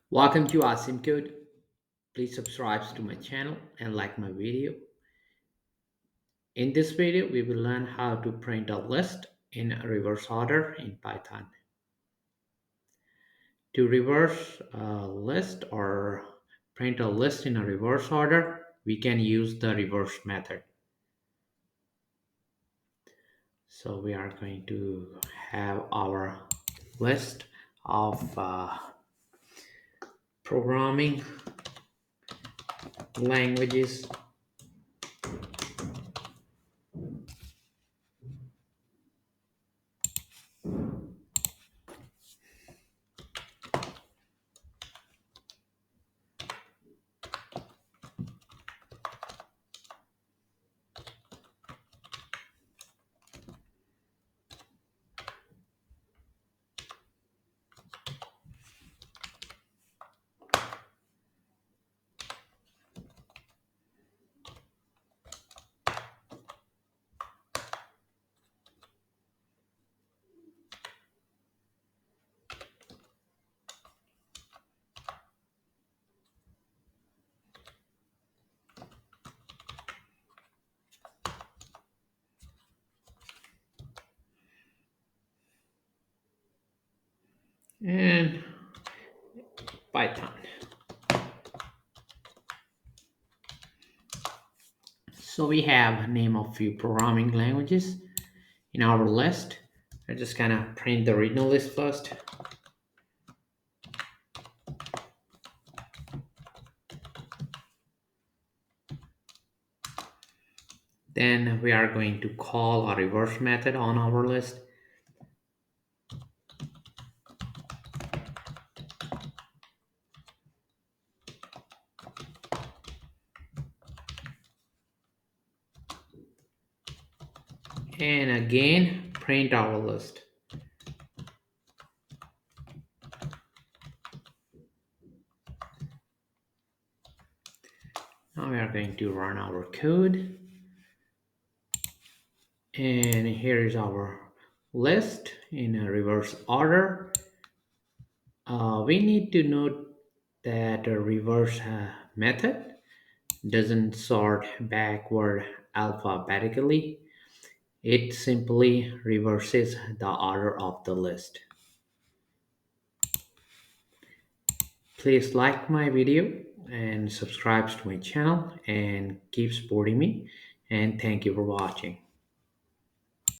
Welcome to Asim Code. Please subscribe to my channel and like my video. In this video, we will learn how to print a list in reverse order in Python. To reverse a list or print a list in a reverse order, we can use the reverse method. So we are going to have our list of programming languages. And Python. So we have name of few programming languages in our list. I'm just gonna print the original list first. Then we are going to call a reverse method on our list. And again, print our list. Now we are going to run our code. And here is our list in a reverse order. We need to note that a reverse method doesn't sort backward alphabetically. It simply reverses the order of the list. Please like my video and subscribe to my channel and keep supporting me. And thank you for watching.